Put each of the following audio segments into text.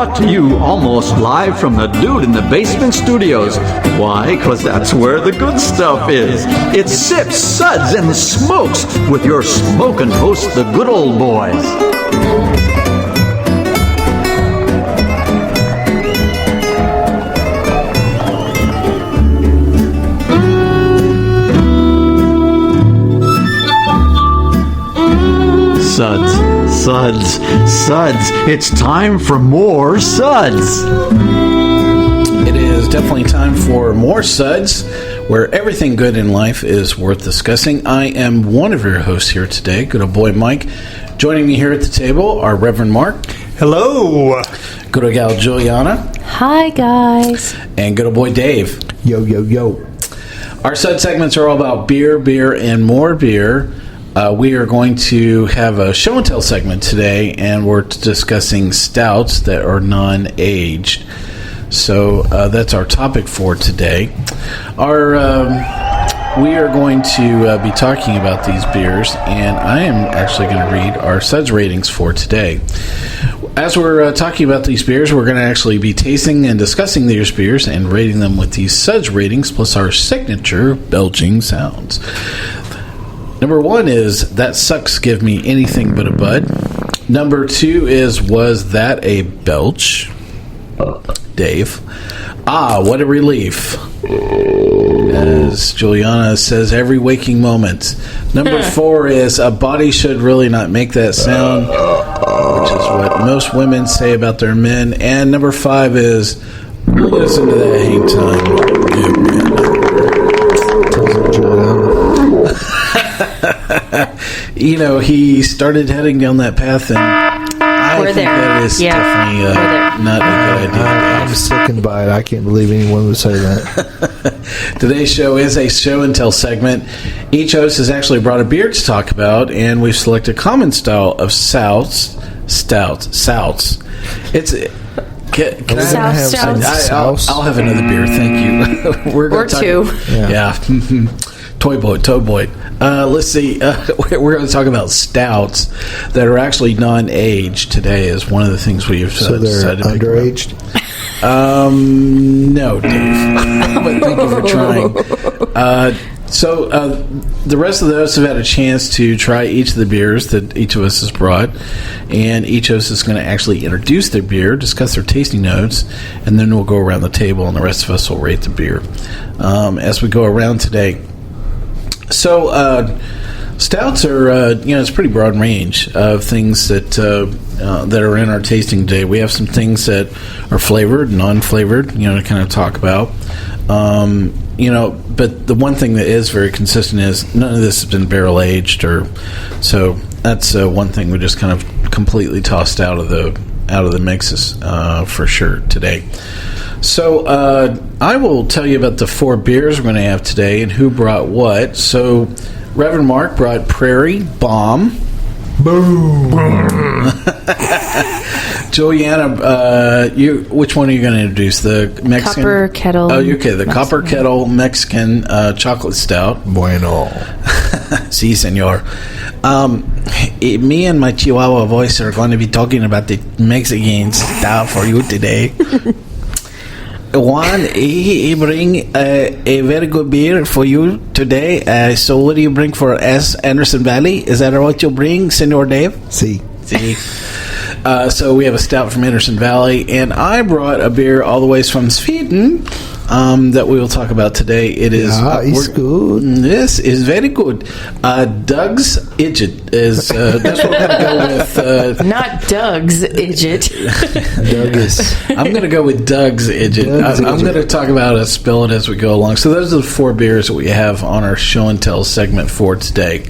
brought to you almost live from the Dude in the Basement Studios. Why? Because that's where the good stuff is. It's Sips, Suds, and Smokes with your smoking host, the good old boys. Suds. It's time for more Suds. It is definitely time for more Suds, where everything good in life is worth discussing. I am one of your hosts here today, good old boy Mike. Joining me here at the table are Reverend Mark. Hello. Good old gal Julieanna. Hi, guys. And good old boy Dave. Yo, yo, yo. Our Sud segments are all about beer, and more beer. We are going to have a show and tell segment today, and we're discussing stouts that are non-aged. So that's our topic for today. We are going to be talking about these beers, and I am actually going to read our Suds ratings for today. As we're talking about these beers, we're going to actually be tasting and discussing these beers and rating them with these Suds ratings, plus our signature belching sounds. Number 1 is, that sucks, give me anything but a bud. Number 2 is, was that a belch? Dave. Ah, what a relief. As Juliana says, every waking moment. Number 4 is, a body should really not make that sound, which is what most women say about their men. And number 5 is, listen to that hang time. Give me a You know, he started heading down that path, and I think that is definitely not a good idea. I'm sickened by it. I can't believe anyone would say that. Today's show is a show and tell segment. Each host has actually brought a beer to talk about, and we've selected a common style of Stouts. It's... I'll have another beer, thank you. We're or two. Yeah. Toy boy. Let's see. We're going to talk about stouts that are actually non-aged today. Is one of the things we've decided to underaged. No, Dave. But thank you for trying. So the rest of those have had a chance to try each of the beers that each of us has brought, and each of us is going to actually introduce their beer, discuss their tasting notes, and then we'll go around the table, and the rest of us will rate the beer as we go around today. So, stouts are, it's a pretty broad range of things that are in our tasting today. We have some things that are flavored, non-flavored, to kind of talk about. But the one thing that is very consistent is none of this has been barrel aged, so that's one thing we just kind of completely tossed out of the mixes for sure today. So I will tell you about the 4 beers we're going to have today and who brought what. So Reverend Mark brought Prairie Bomb. Boom. Juliana, which one are you going to introduce? The Mexican? Copper Kettle. Oh, okay. The Mexican. Copper Kettle Mexican chocolate stout. Bueno. Si, senor. Me and my Chihuahua voice are going to be talking about the Mexican stout for you today. Juan, he bring a very good beer for you today. So what do you bring for us, Anderson Valley? Is that what you bring, Senor Dave? Si. So we have a stout from Anderson Valley, and I brought a beer all the way from Sweden that we will talk about today. It is it's good. This is very good. Doug's Idjit is that's what we're going to go with. Not Doug's Idjit. Doug's. I'm going to go with Doug's Idjit. I'm going to talk about it, spill it as we go along. So those are the 4 beers that we have on our show and tell segment for today.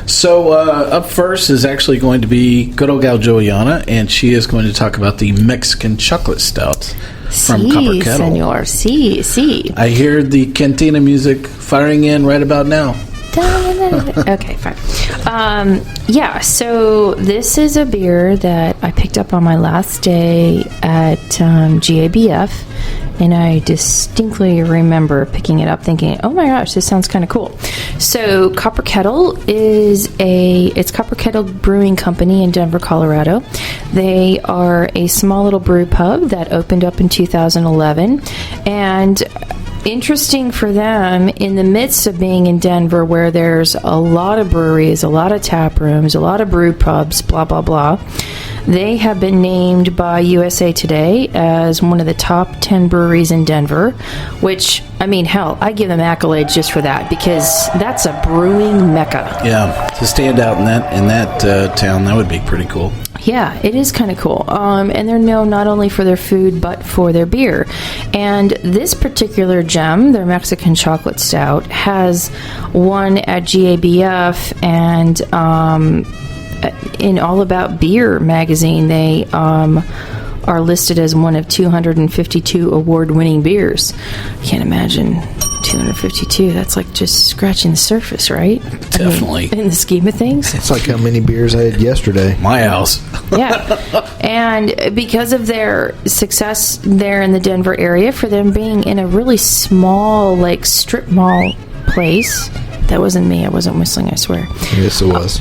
So up first is actually going to be good old gal Juliana, and she is going to talk about the Mexican chocolate stout from Copper Kettle. Senor. Si. I hear the cantina music firing in right about now. Okay, fine. So this is a beer that I picked up on my last day at GABF, and I distinctly remember picking it up thinking, oh my gosh, this sounds kind of cool. So Copper Kettle it's Copper Kettle Brewing Company in Denver, Colorado. They are a small little brew pub that opened up in 2011, and interesting for them, in the midst of being in Denver where there's a lot of breweries, a lot of tap rooms, a lot of brew pubs, blah blah blah, they have been named by USA Today as one of the top 10 breweries in Denver, which, I mean, hell, I give them accolades just for that, because that's a brewing mecca. Yeah, to stand out in that town, that would be pretty cool. Yeah, it is kind of cool. And they're known not only for their food, but for their beer. And this particular gem, their Mexican chocolate stout, has won at GABF and in All About Beer magazine, they are listed as one of 252 award-winning beers. I can't imagine 252. That's like just scratching the surface, right? Definitely. I mean, in the scheme of things. It's like how many beers I had yesterday. My house. Yeah. And because of their success there in the Denver area, for them being in a really small, like, strip mall place, that wasn't me. I wasn't whistling, I swear. Yes, it was.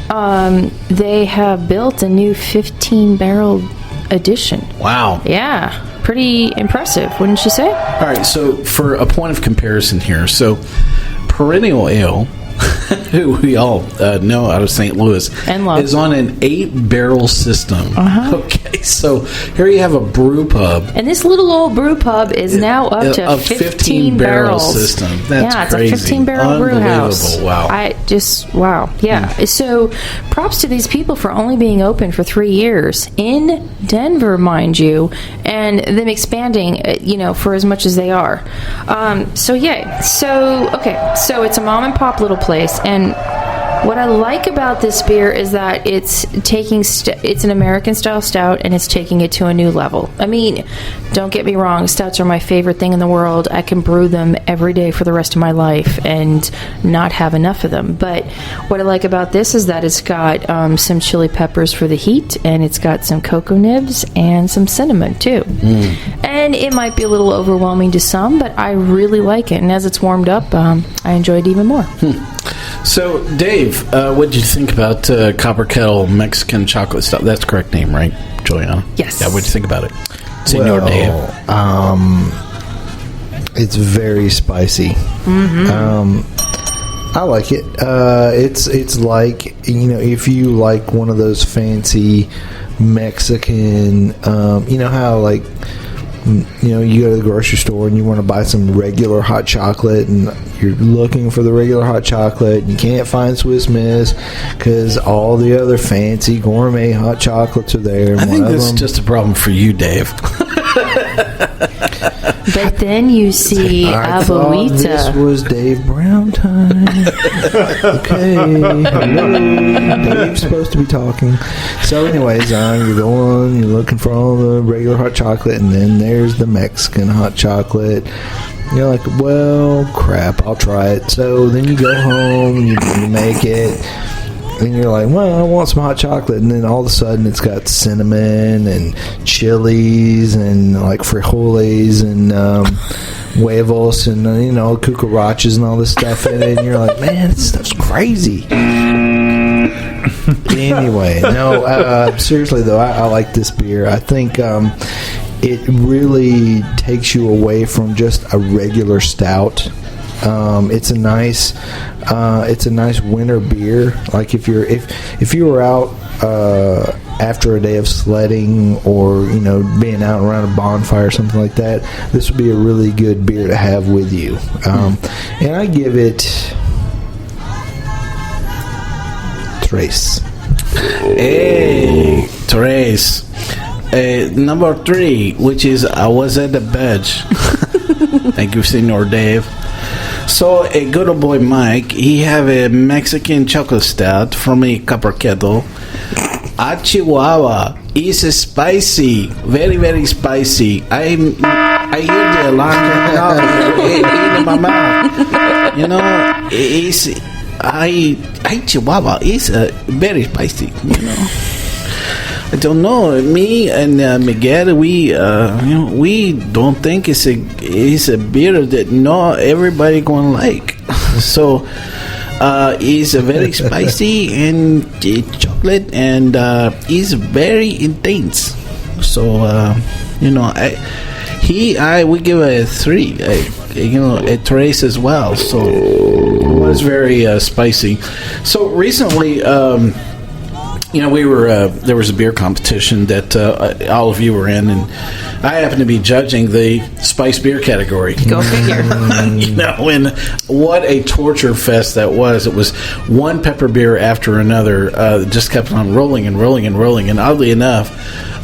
They have built a new 15-barrel edition. Wow. Yeah. Pretty impressive, wouldn't you say? All right, so for a point of comparison here, so Prairie Ale, who we all know out of St. Louis, And love. is on an 8-barrel system. Okay, so here you have a brew pub. And this little old brew pub is now up to 15 barrels. system. That's yeah, it's crazy. a 15-barrel brew house. Wow. Wow. Yeah. So props to these people for only being open for 3 years in Denver, mind you, and them expanding, for as much as they are. So yay. So it's a mom and pop little place, and what I like about this beer is that it's taking it's an American style stout, and it's taking it to a new level. I mean, don't get me wrong, stouts are my favorite thing in the world. I can brew them every day for the rest of my life and not have enough of them. But what I like about this is that it's got some chili peppers for the heat, and it's got some cocoa nibs and some cinnamon too. And it might be a little overwhelming to some, but I really like it, and as it's warmed up, I enjoy it even more. So, Dave, what did you think about Copper Kettle Mexican Chocolate Stout? That's the correct name, right, Julieanna? Yes. Yeah, what did you think about it? Senor Dave. It's very spicy. I like it. It's like, if you like one of those fancy Mexican, how like, you go to the grocery store and you want to buy some regular hot chocolate, and you're looking for the regular hot chocolate, and you can't find Swiss Miss because all the other fancy gourmet hot chocolates are there. I think this is just a problem for you, Dave. But then you see I thought this Abuelita. was Dave Brown time. Okay. Hello. Dave's supposed to be talking. So anyways, you're going, you're looking for all the regular hot chocolate, and then there's the Mexican hot chocolate. You're like, well, crap, I'll try it. So then you go home, you make it, and you're like, well, I want some hot chocolate. And then all of a sudden it's got cinnamon and chilies and like frijoles and huevos and, cucarachas and all this stuff in it. And you're like, man, this stuff's crazy. Anyway, no, seriously though, I like this beer. I think it really takes you away from just a regular stout. It's a nice winter beer. Like if you were out after a day of sledding, or being out around a bonfire or something like that, this would be a really good beer to have with you. And I give it tres. Hey, tres. Number 3, which is I was at the bench. Thank you, Senor Dave. So a good old boy Mike, he have a Mexican chocolate stout from a Copper Kettle. A Chihuahua is spicy, very very spicy. I hear the alarm in my mouth. It's I Chihuahua is very spicy. I don't know. Me and Miguel, we don't think it's a beer that not everybody gonna like. So it's very spicy and chocolate, and it's very intense. So we give it a 3. A trace as well. So it was very spicy. So recently, we were there was a beer competition that all of you were in, and I happened to be judging the spice beer category. Go figure. And what a torture fest that was. It was one pepper beer after another, just kept on rolling and rolling and rolling. And oddly enough,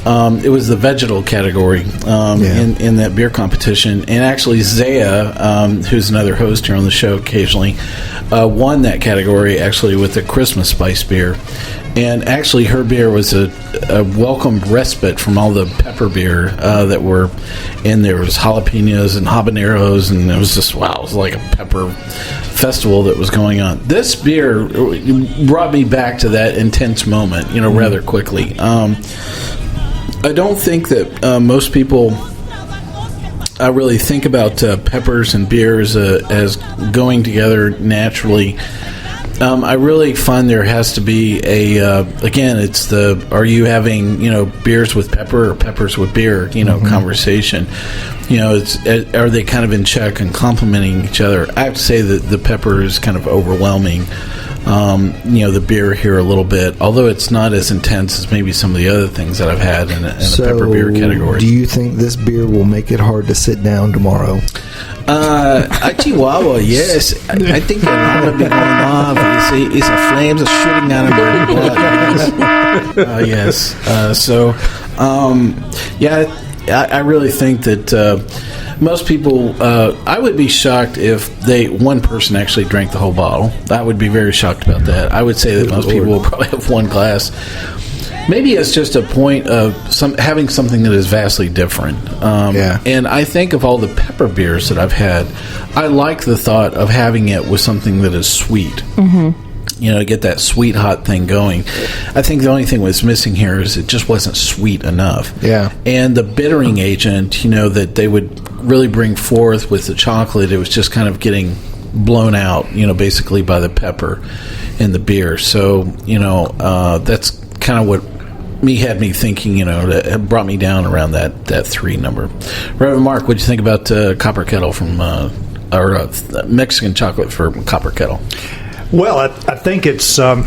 it was the vegetal category in that beer competition. And actually, Zaya, who's another host here on the show occasionally, won that category actually with a Christmas spice beer. And actually, her beer was a welcome respite from all the pepper beer that were in there. Was jalapenos and habaneros, and it was just, wow, it was like a pepper festival that was going on. This beer brought me back to that intense moment, rather quickly. I don't think that most people really think about peppers and beers as going together naturally. I really find there has to be again, it's are you having, beers with pepper or peppers with beer, conversation. Are they kind of in check and complementing each other? I have to say that the pepper is kind of overwhelming. The beer here a little bit, although it's not as intense as maybe some of the other things that I've had in a pepper beer category. Do you think this beer will make it hard to sit down tomorrow? Chihuahua, yes. I think the alarm will be going off. It's the flames are shooting out of my blood. Yes. I really think that most people, I would be shocked if one person actually drank the whole bottle. I would be very shocked about that. I would say that most people will probably have one glass. Maybe it's just a point of having something that is vastly different. And I think of all the pepper beers that I've had, I like the thought of having it with something that is sweet. Mm-hmm. To get that sweet hot thing going. I think the only thing was missing here is it just wasn't sweet enough. Yeah. And the bittering agent, that they would really bring forth with the chocolate, it was just kind of getting blown out, basically by the pepper in the beer. So, that's kind of what had me thinking, it brought me down around that 3 number. Reverend Mark, what'd you think about Copper Kettle from, Mexican chocolate from Copper Kettle? Well, I think it's a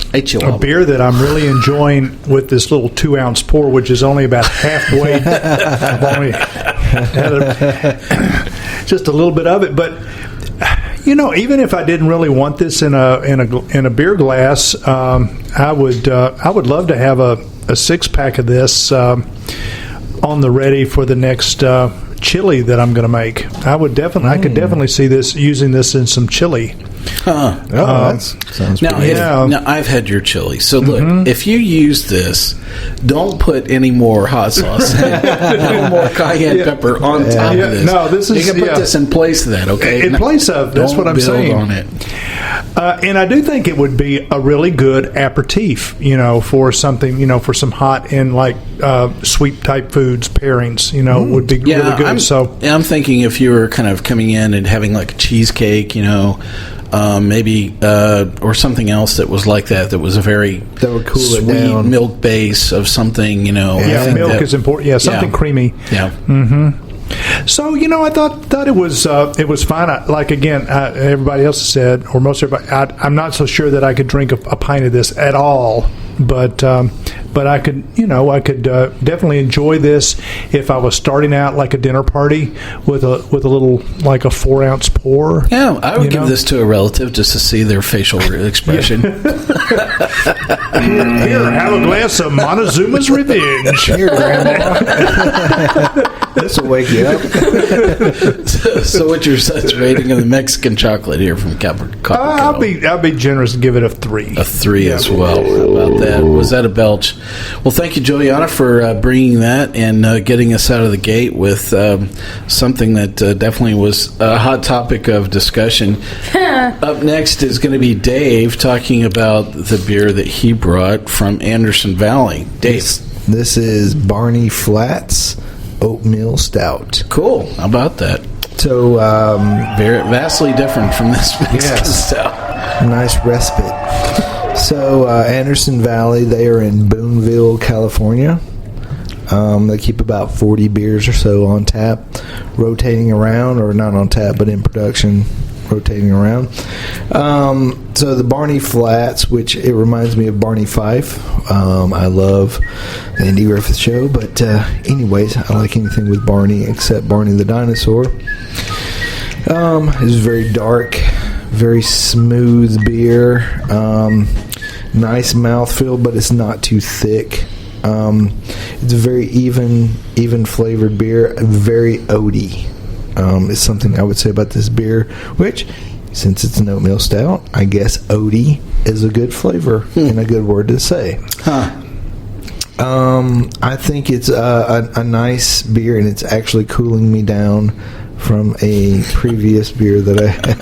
beer that I'm really enjoying with this little 2-ounce pour, which is only about halfway. I've only had just a little bit of it, but even if I didn't really want this in a beer glass, I would love to have a 6-pack of this on the ready for the next chili that I'm going to make. I could definitely see using this in some chili. That sounds now, now, I've had your chili. So, look, if you use this, don't put any more hot sauce, no more cayenne pepper on top of this. No, this is, you can put this in place of that, okay? In place of, that's what I'm saying. On it. And I do think it would be a really good aperitif, for something, for some hot and sweet type foods pairings, would be really good. I'm thinking if you were kind of coming in and having like a cheesecake, maybe or something else that was like that was a very sweet milk base of something, milk is important. Yeah, something creamy. Yeah. Mm-hmm. So I thought it was fine. Everybody else said, or most everybody, I'm not so sure that I could drink a pint of this at all. But I could definitely enjoy this if I was starting out like a dinner party with a little like a 4-ounce pour. Yeah, I would give this to a relative just to see their facial expression. Here, have a glass of Montezuma's Revenge. Here, Grandma. This will wake you up. So what's your Suds rating of the Mexican chocolate here from Copper I'll be generous and give it a 3. A 3 as well. How about that? Was that a belch? Well, thank you, Julieanna, for bringing that and getting us out of the gate with something that definitely was a hot topic of discussion. Up next is going to be Dave talking about the beer that he brought from Anderson Valley. Dave. This is Barney Flats Oatmeal Stout. Cool. How about that? So, Very vastly different from this Mexican stout. nice respite. So, Anderson Valley, they are in Boonville, California. They keep about 40 beers or so on tap, rotating around, or not on tap, but in production, rotating around. So the Barney Flats, which it reminds me of Barney Fife. I love the Andy Griffith Show, but anyways, I like anything with Barney except Barney the Dinosaur. It's very dark, very smooth beer. Nice mouthfeel, but it's not too thick. It's a very even flavored beer, very oaty. Is something I would say about this beer, which, since it's an oatmeal stout, I guess oaty is a good flavor and a good word to say. I think it's a nice beer, and it's actually cooling me down from a previous beer that I had.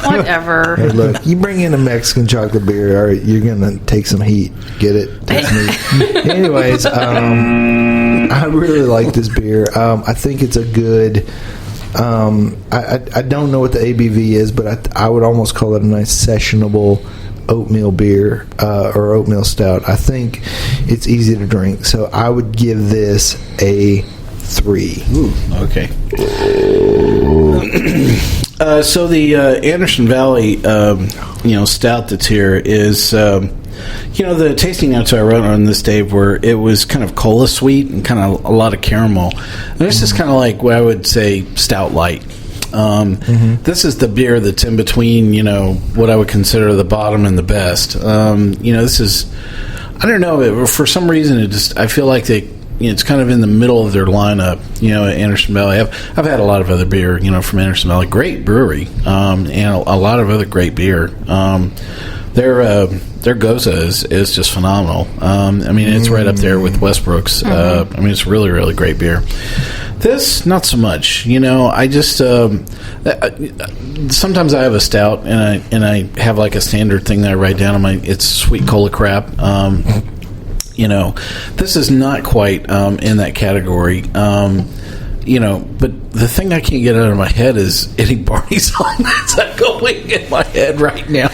Whatever. Hey, look, you bring in a Mexican chocolate beer, all right, you're going to take some heat. Get it? Take some heat. Anyways, I really like this beer. I think it's a good... I don't know what the ABV is, but I would almost call it a nice sessionable oatmeal beer or oatmeal stout. I think it's easy to drink, so I would give this a 3. Ooh, okay. So the Anderson Valley, stout that's here is, the tasting notes I wrote on this, Dave, were it was kind of cola sweet and kind of a lot of caramel. And this is kind of like what I would say stout light. This is the beer that's in between, what I would consider the bottom and the best. This is, I don't know, for some reason I feel like it's kind of in the middle of their lineup, at Anderson Valley. I've had a lot of other beer, from Anderson Valley. Great brewery, and a lot of other great beer. Their Goza is just phenomenal. It's right up there with Westbrook's. It's really, really great beer. This, not so much. I just sometimes I have a stout and I have like a standard thing that I write down on it's sweet cola crap. This is not quite in that category. But the thing I can't get out of my head is any Barney song that's echoing in my head right now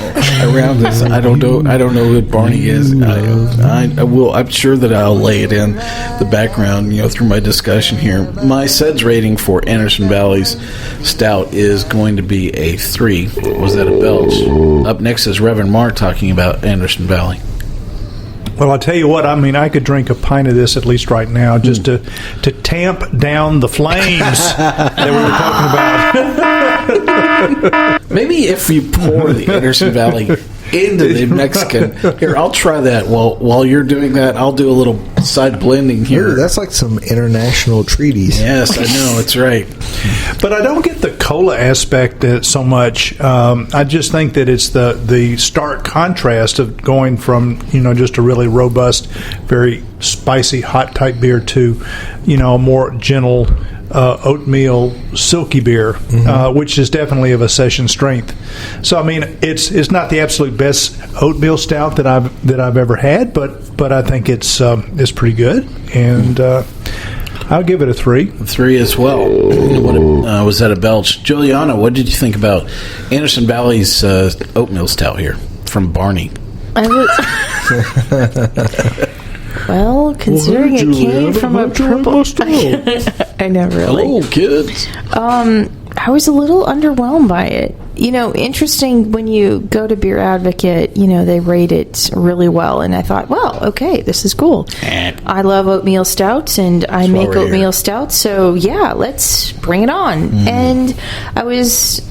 around this. I don't know who Barney is. I'm sure that I'll lay it in the background, through my discussion here. My Suds rating for Anderson Valley's stout is going to be a 3. Was that a belch? Up next is Reverend Mark talking about Anderson Valley. Well, I'll tell you what, I could drink a pint of this at least right now just to tamp down the flames that we were talking about. Maybe if you pour the Anderson Valley into the Mexican. Here, I'll try that. While you're doing that, I'll do a little side blending here. Ooh, that's like some international treaties. Yes, I know. It's right. But I don't get the cola aspect so much. I just think that it's the stark contrast of going from, just a really robust, very spicy, hot type beer to, a more gentle oatmeal silky beer, which is definitely of a session strength. So it's not the absolute best oatmeal stout that I've ever had, but I think it's pretty good, and I'll give it a 3. 3 as well. Was that a belch? Julieanna, what did you think about Anderson Valley's oatmeal stout here from Barney? Well, considering it came from a purple... I never really... Hello, kids. I was a little underwhelmed by it. Interesting, when you go to Beer Advocate, they rate it really well. And I thought, well, okay, this is cool. I love oatmeal stouts, and I make oatmeal stouts. So, yeah, let's bring it on. And I was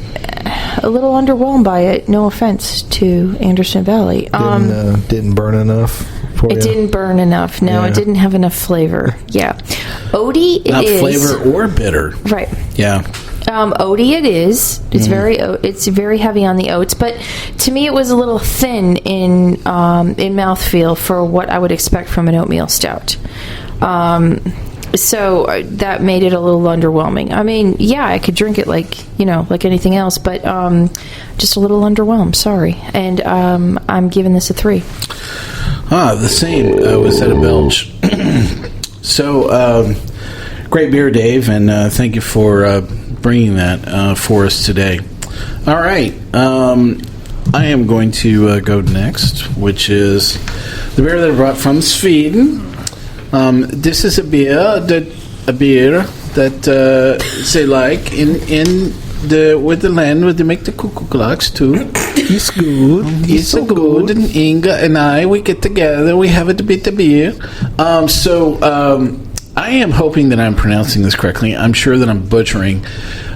a little underwhelmed by it. No offense to Anderson Valley. Didn't burn enough. It didn't burn enough. No, it didn't have enough flavor. Yeah. Oaty, it Not is. Not flavor or bitter. Right. Yeah. Oaty, it is. It's it's very heavy on the oats, but to me, it was a little thin in mouthfeel for what I would expect from an oatmeal stout. So that made it a little underwhelming. I could drink it like anything else, but just a little underwhelmed. Sorry, and I'm giving this a 3. The same. Was that a belch? So, great beer, Dave, and thank you for bringing that for us today. All right. I am going to go next, which is the beer that I brought from Sweden. This is a beer that they like in with the land where they make the cuckoo clocks too. It's good. It's so good. And Inga and I, we get together, we have a bit of beer. I am hoping that I'm pronouncing this correctly. I'm sure that I'm butchering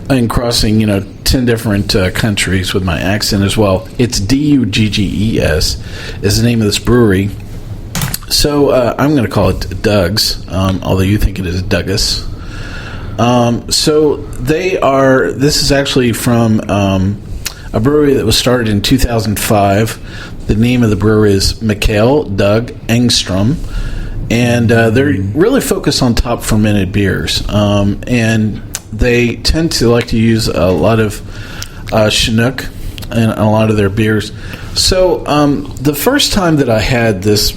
and crossing, 10 different countries with my accent as well. It's Dugges is the name of this brewery. So I'm going to call it Doug's, although you think it is Douglas. So this is actually from a brewery that was started in 2005. The name of the brewery is Mikael Doug Engstrom. And they're really focused on top fermented beers. And they tend to like to use a lot of Chinook in a lot of their beers. So the first time that I had this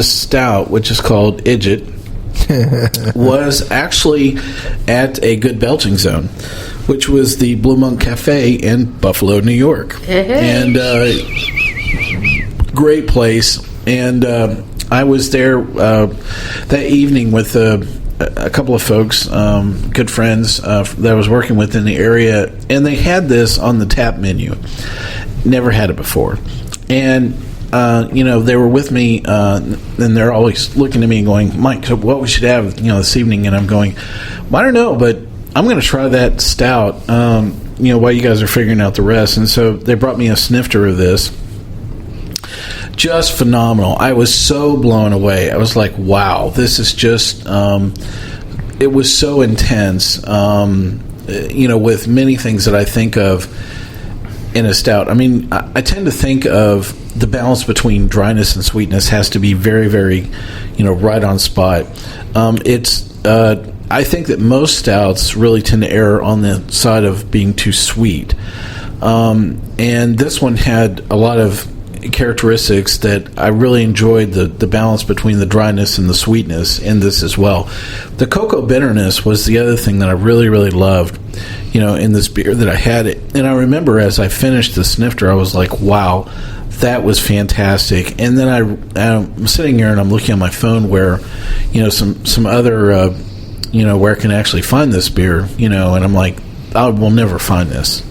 stout, which is called Idjit, was actually at a Good Belching Zone, which was the Blue Monk Cafe in Buffalo, New York. And great place. And I was there that evening with a couple of folks, good friends that I was working with in the area, and they had this on the tap menu. Never had it before. And they were with me, and they're always looking at me and going, Mike, so what we should have, this evening? And I'm going, well, I don't know, but I'm going to try that stout, while you guys are figuring out the rest. And so they brought me a snifter of this. Just phenomenal. I was so blown away. I was like, wow, this is just, it was so intense, with many things that I think of in a stout. I mean, I tend to think of the balance between dryness and sweetness has to be very, very, right on spot. I think that most stouts really tend to err on the side of being too sweet. And this one had a lot of characteristics that I really enjoyed, the balance between the dryness and the sweetness in this as well. The cocoa bitterness was the other thing that I really, really loved, in this beer that I had it. And I remember as I finished the snifter, I was like, wow, that was fantastic. And then I'm sitting here and I'm looking at my phone where, some other, where I can actually find this beer, and I'm like, I will never find this,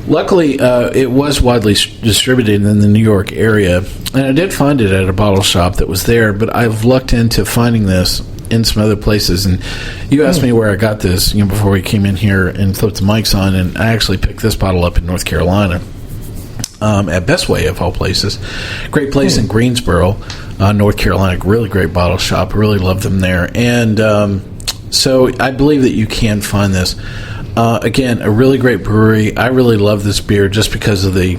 Luckily, it was widely distributed in the New York area, and I did find it at a bottle shop that was there, but I've looked into finding this in some other places, and you asked me where I got this, before we came in here and flipped the mics on, and I actually picked this bottle up in North Carolina, at Best Way, of all places. Great place in Greensboro, North Carolina, really great bottle shop, really love them there, and so I believe that you can find this. Again, a really great brewery. I really love this beer just because of the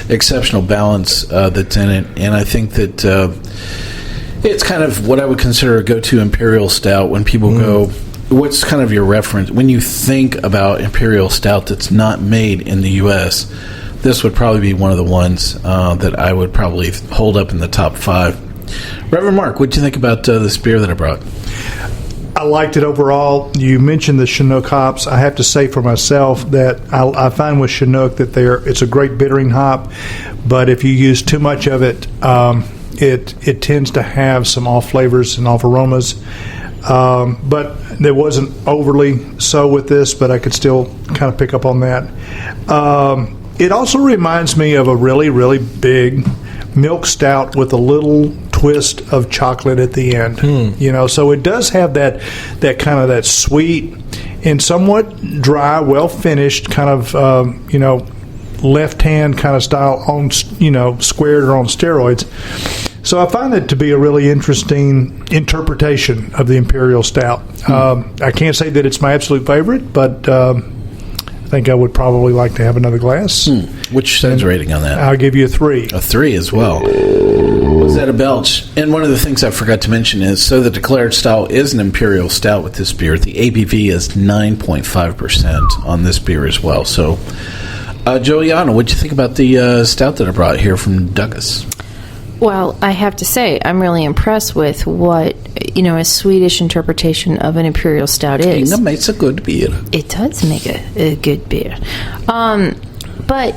exceptional balance that's in it. And I think that it's kind of what I would consider a go-to imperial stout when people go, what's kind of your reference? When you think about imperial stout that's not made in the U.S., this would probably be one of the ones that I would probably hold up in the top 5. Reverend Mark, what did you think about this beer that I brought? I liked it overall. You mentioned the Chinook hops. I have to say for myself that I find with Chinook that it's a great bittering hop, but if you use too much of it, it tends to have some off flavors and off aromas. But it wasn't overly so with this, but I could still kind of pick up on that. It also reminds me of a really, really big milk stout with a little twist of chocolate at the end. So it does have that kind of that sweet and somewhat dry, well finished kind of left hand kind of style on squared or on steroids. So I find it to be a really interesting interpretation of the imperial stout. I can't say that it's my absolute favorite, but I think I would probably like to have another glass. Which Suds rating on that? I'll give you a 3. A 3 as well. Was that a belch? And one of the things I forgot to mention is, so the declared style is an imperial stout with this beer. The ABV is 9.5% on this beer as well. So, Julieanna, what did you think about the stout that I brought here from Douglas? Well, I have to say, I'm really impressed with what a Swedish interpretation of an imperial stout is. That makes a good beer. It does make a good beer. But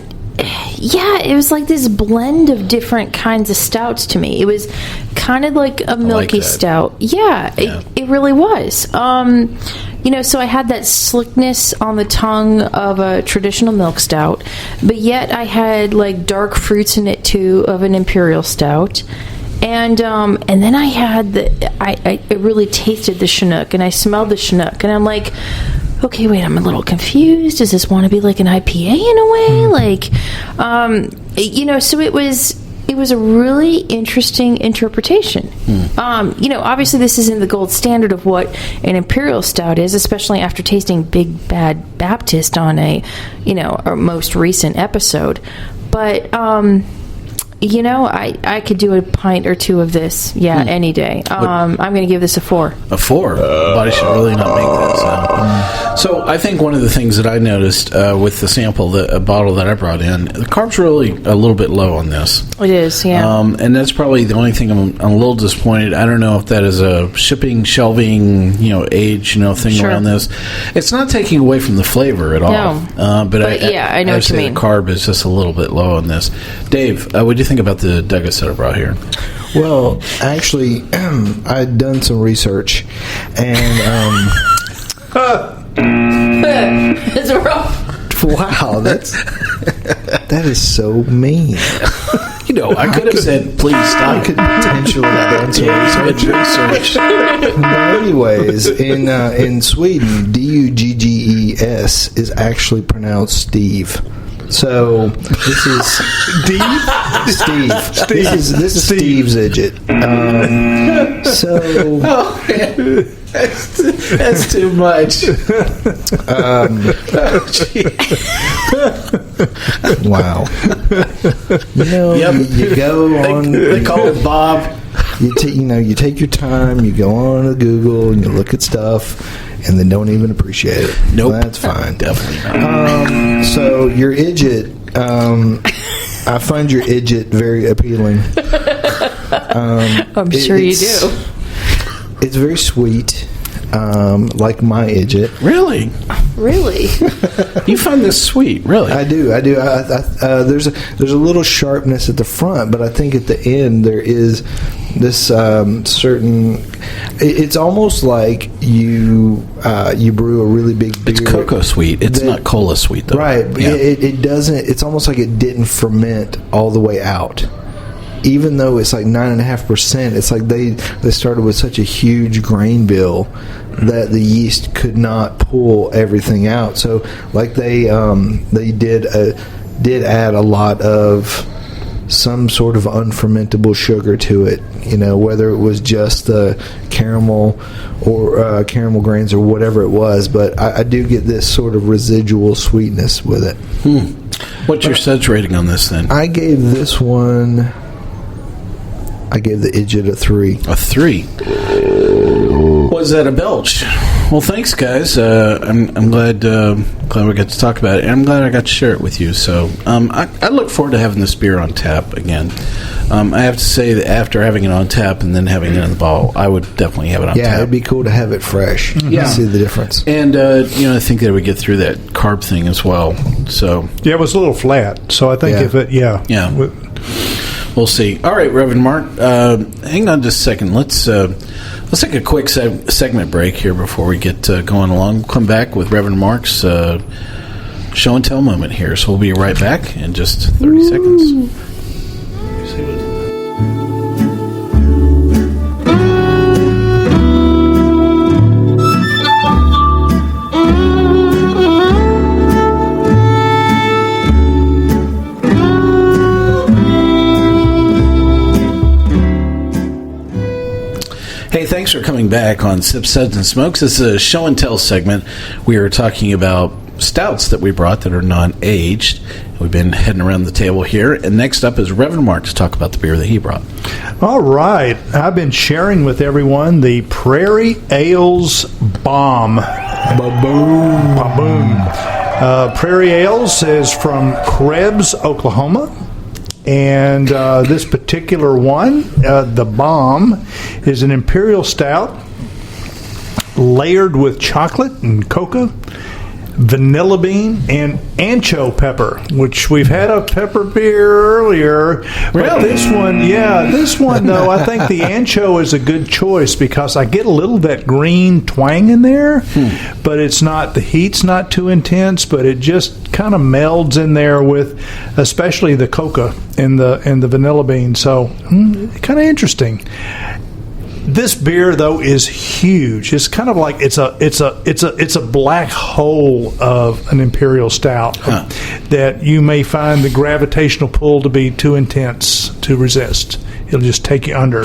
yeah, it was like this blend of different kinds of stouts to me. It was kind of like a milky stout. Yeah, it really was. So I had that slickness on the tongue of a traditional milk stout, but yet I had like dark fruits in it too of an imperial stout. And then I had I really tasted the Chinook, and I smelled the Chinook, and I'm like, okay, wait, I'm a little confused. Does this want to be like an IPA in a way? Like, so it was a really interesting interpretation. Obviously this isn't the gold standard of what an imperial stout is, especially after tasting Big Bad Baptist on our most recent episode. But, I could do a pint or two of this, any day. I'm going to give this a 4. A 4? Body should really not make that sound. So I think one of the things that I noticed with the sample, a bottle that I brought in, the carb's really a little bit low on this. It is, yeah. And that's probably the only thing I'm a little disappointed. I don't know if that is a shipping, shelving, age, thing around this. It's not taking away from the flavor at all. No. But I know what you mean. The carb is just a little bit low on this. Dave, what do you think about the Douglas that I brought here? Well, actually, I'd done some research, and It's rough. wow, that is so mean. I could have said, please stop. I could potentially have done some research. But anyways, in Sweden, Dugges is actually pronounced Steve. So this is Steve. This is Steve's Idjit. That's too much. Wow. You go on. They call it Bob. You take your time. You go on to Google and you look at stuff. And then don't even appreciate it. Nope. Well, that's fine. Definitely not. So your Idjit, I find your Idjit very appealing. I'm sure you do. It's very sweet, like my Idjit. Really? Really? You find this sweet, really? I do. There's a little sharpness at the front, but I think at the end there is this certain. It's almost like you brew a really big beer. It's cocoa sweet. It's not cola sweet, though. Right. Yeah. It doesn't. It's almost like it didn't ferment all the way out. Even though it's like 9.5%, it's like they started with such a huge grain bill that the yeast could not pull everything out. So, like they did add a lot of some sort of unfermentable sugar to it. Whether it was just the caramel or caramel grains or whatever it was. But I do get this sort of residual sweetness with it. What's your Suds rating on this then? I gave this one. I gave the Idjit a 3. A 3. Was that a belch? Well, thanks, guys. I'm glad we got to talk about it, and I'm glad I got to share it with you. So I look forward to having this beer on tap again. I have to say that after having it on tap and then having it in the bottle, I would definitely have it on tap. Yeah, it'd be cool to have it fresh. Mm-hmm. Yeah, see the difference. And I think that we get through that carb thing as well. So yeah, it was a little flat. So I think we'll see. All right, Reverend Mark, hang on just a second. Let's take a quick segment break here before we get going along. We'll come back with Reverend Mark's show and tell moment here. So we'll be right back in just 30 seconds. Hey, thanks for coming back on Sips, Suds, and Smokes. This is a show and tell segment. We are talking about stouts that we brought that are non-aged. We've been heading around the table here. And next up is Reverend Mark to talk about the beer that he brought. All right. I've been sharing with everyone the Prairie Ales Bomb. Ba-boom. Ba-boom. Prairie Ales is from Krebs, Oklahoma. And this particular one, the Bomb, is an imperial stout layered with chocolate and cocoa, vanilla bean, and ancho pepper, which we've had a pepper beer earlier. But this one though, I think the ancho is a good choice because I get a little of that green twang in there, but it's not, the heat's not too intense, but it just kind of melds in there with especially the cocoa and the vanilla bean. So kind of interesting. This beer, though, is huge. It's kind of like it's a black hole of an imperial stout that you may find the gravitational pull to be too intense to resist. It'll just take you under.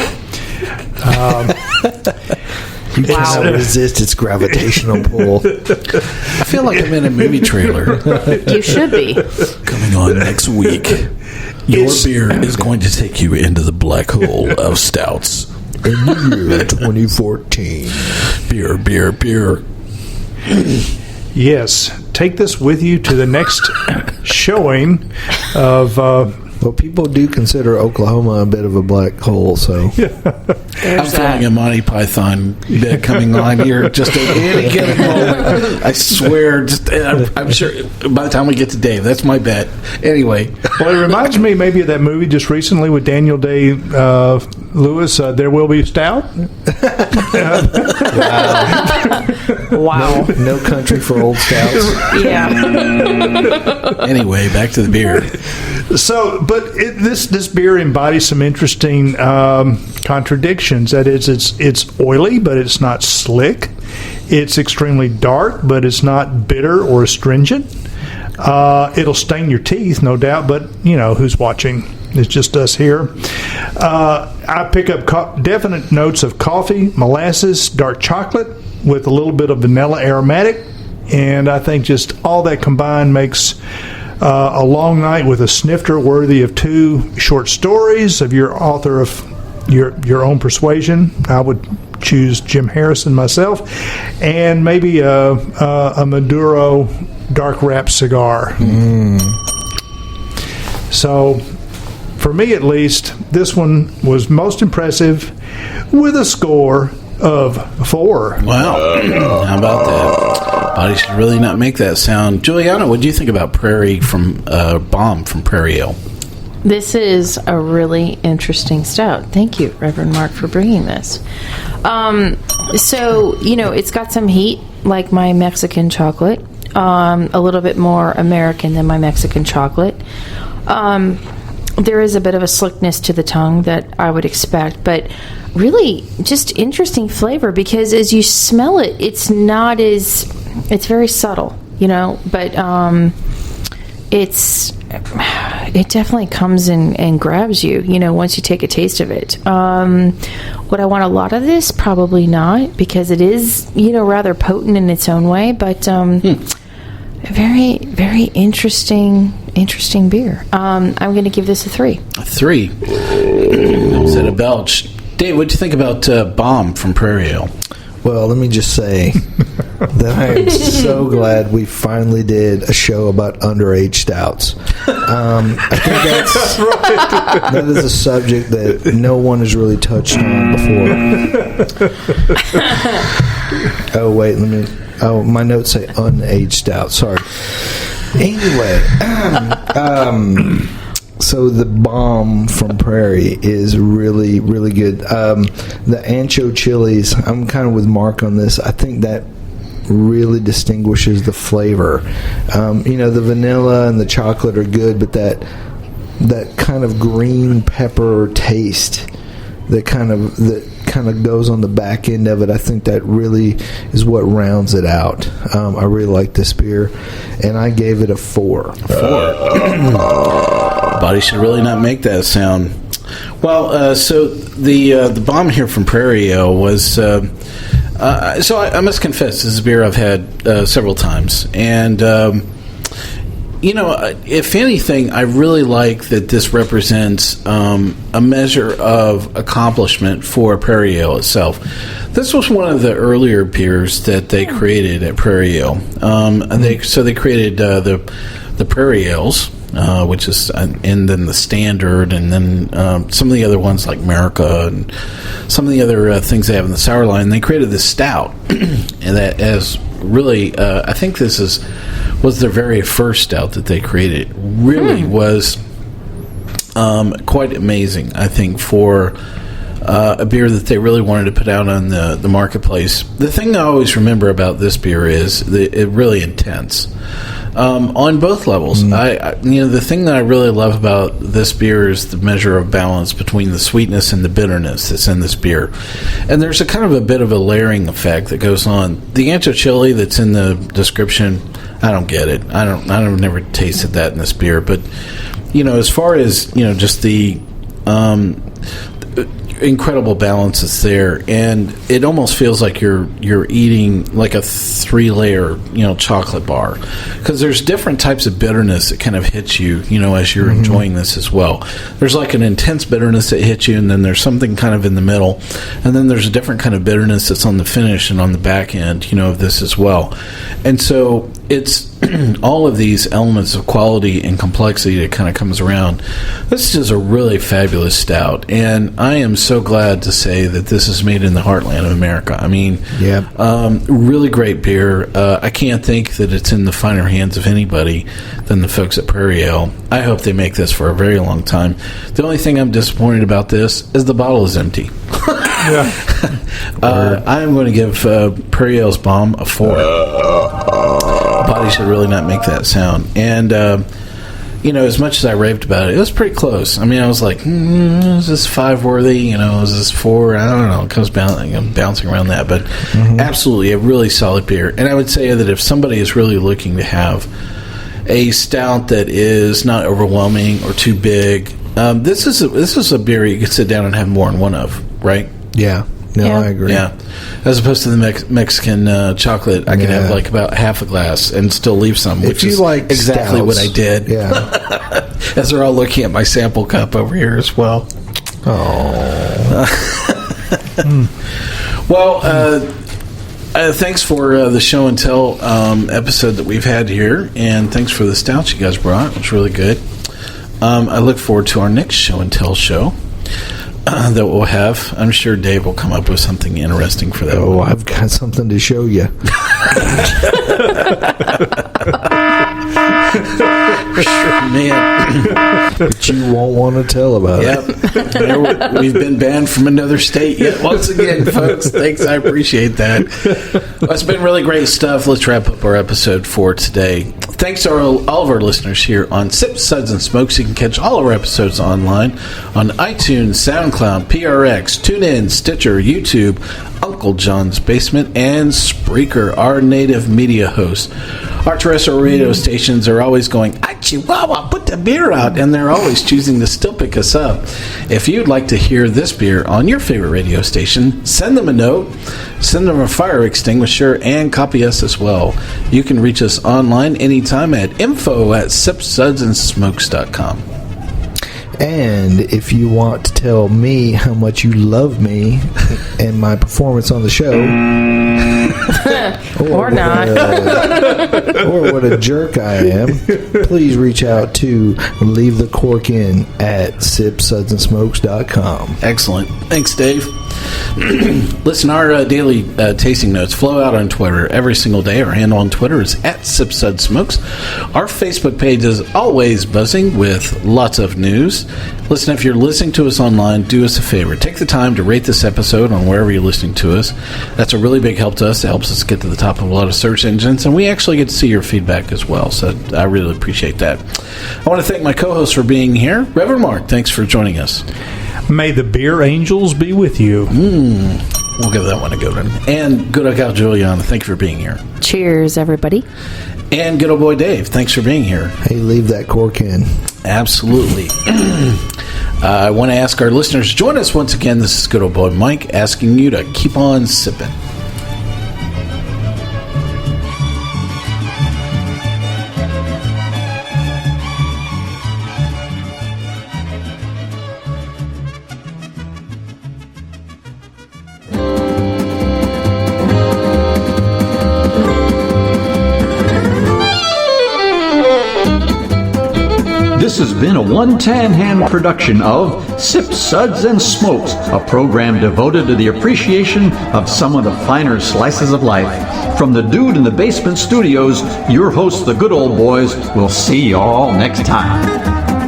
You cannot resist its gravitational pull. I feel like I'm in a movie trailer. You should be. Coming on next week, your beer is going to take you into the black hole of stouts. In the year 2014. Beer. Yes. Take this with you to the next showing of... well, people do consider Oklahoma a bit of a black hole, so... I'm feeling a Monty Python bit coming on here just at any given moment. I swear. I'm sure by the time we get to Dave, that's my bet. Anyway. Well, it reminds me maybe of that movie just recently with Daniel Day-Lewis, There Will Be Stout. Wow. No country for old stouts. Yeah. Anyway, back to the beer. So, but this beer embodies some interesting contradictions. That is, it's oily, but it's not slick. It's extremely dark, but it's not bitter or astringent. It'll stain your teeth, no doubt, but, you know, who's watching? It's just us here. I pick up definite notes of coffee, molasses, dark chocolate with a little bit of vanilla aromatic, and I think just all that combined makes a long night with a snifter worthy of 2 short stories of your author of your own persuasion. I would choose Jim Harrison myself, and maybe a Maduro dark wrapped cigar. So, for me at least, this one was most impressive with a score of 4. Wow. How about that? Body should really not make that sound. Julieanna, what do you think about Bomb from Prairie Ale? This is a really interesting stout. Thank you, Reverend Mark, for bringing this. So, you know, it's got some heat, like my Mexican chocolate. A little bit more American than my Mexican chocolate. There is a bit of a slickness to the tongue that I would expect, but really just interesting flavor because as you smell it, it's very subtle, you know, but it definitely comes and grabs you, you know, once you take a taste of it. Would I want a lot of this? Probably not, because it is, you know, rather potent in its own way, but very, very interesting beer. I'm going to give this a 3. A 3. Instead of belch. Dave, what do you think about Bomb from Prairie Ale? Well, let me just say that I am so glad we finally did a show about underage stouts. I think that is a subject that no one has really touched on before. Oh, wait, my notes say unaged stout. Sorry. Anyway, so the Bomb from Prairie is really, really good. The ancho chilies, I'm kind of with Mark on this. I think that really distinguishes the flavor. You know, the vanilla and the chocolate are good, but that kind of green pepper taste that kind of goes on the back end of it, I think that really is what rounds it out. I really like this beer, and I gave it a 4. 4. Body should really not make that sound. Well, so the Bomb here from Prairie Ale was... so I must confess, this is a beer I've had several times, and... you know, if anything, I really like that this represents a measure of accomplishment for Prairie Ale itself. This was one of the earlier beers that they created at Prairie Ale. They created the Prairie Ales, which is, and then the Standard, and then some of the other ones like America, and some of the other things they have in the sour line. They created this stout, and that as really, I think this was their very first stout that they created. It really was quite amazing, I think, for a beer that they really wanted to put out on the marketplace. The thing I always remember about this beer is that it's really intense on both levels. The thing that I really love about this beer is the measure of balance between the sweetness and the bitterness that's in this beer. And there's a kind of a bit of a layering effect that goes on. The ancho chili that's in the description, I don't get it. I've never tasted that in this beer. But, as far as, just the incredible balance that's there, and it almost feels like you're eating like a 3-layer chocolate bar, because there's different types of bitterness that kind of hits you as you're enjoying this as well. There's like an intense bitterness that hits you, and then there's something kind of in the middle, and then there's a different kind of bitterness that's on the finish and on the back end of this as well. And so it's all of these elements of quality and complexity that kind of comes around. This is a really fabulous stout, and I am so glad to say that this is made in the heartland of America. I mean, really great beer. I can't think that it's in the finer hands of anybody than the folks at Prairie Ale. I hope they make this for a very long time. The only thing I'm disappointed about this is the bottle is empty. I'm going to give Prairie Ale's bomb a 4. Body should really not make that sound. And, as much as I raved about it, it was pretty close. I mean, I was like, is this 5 worthy? Is this 4? I don't know. It comes bouncing around that. But absolutely a really solid beer. And I would say that if somebody is really looking to have a stout that is not overwhelming or too big, this is a beer you could sit down and have more than one of, right? Yeah. No, I agree. Yeah. As opposed to the Mexican chocolate, I could have like about half a glass and still leave some, which is like exactly stouts, what I did. Yeah. As they're all looking at my sample cup over here as well. Oh. Well, thanks for the show and tell episode that we've had here, and thanks for the stouts you guys brought. It was really good. I look forward to our next show and tell show. That we'll have. I'm sure Dave will come up with something interesting for that. Oh, I've got something to show you. Man. But you won't want to tell about it. We've been banned from another state yet once again, folks. Thanks, I appreciate that. Well, it's been really great stuff. Let's wrap up our episode for today. Thanks to all of our listeners here on Sips, Suds, and Smokes. You can catch all of our episodes online on iTunes, SoundCloud, PRX, TuneIn, Stitcher, YouTube, Uncle John's Basement, and Spreaker, our native media host. Our terrestrial radio stations are always going, Chihuahua, put the beer out, and they're always choosing to still pick us up. If you'd like to hear this beer on your favorite radio station, send them a note, send them a fire extinguisher, and copy us as well. You can reach us online anytime at info@sipsudsandsmokes.com. And if you want to tell me how much you love me and my performance on the show, or not, or what a jerk I am, please reach out to Leave the Cork In at sipsudsandsmokes.com. Excellent. Thanks, Dave. Listen, our daily tasting notes flow out on Twitter every single day. Our handle on Twitter is @SipSudSmokes. Our Facebook page is always buzzing with lots of news. Listen, if you're listening to us online, do us a favor. Take the time to rate this episode on wherever you're listening to us. That's a really big help to us. It helps us get to the top of a lot of search engines, and we actually get to see your feedback as well, so I really appreciate that. I want to thank my co-hosts for being here. Reverend Mark, thanks for joining us. May the beer angels be with you. We'll give that one a good one. And good old gal Julieanna, thank you for being here. cheers, everybody. And good old boy Dave, thanks for being here. Hey, leave that cork in. Absolutely. I want to ask our listeners to join us once again. This is good old boy Mike asking you to keep on sipping. has been a One Tan Hand production of Sips, Suds, and Smokes, a program devoted to the appreciation of some of the finer slices of life. From the Dude in the Basement Studios, your hosts, the Good Old Boys, will see you all next time.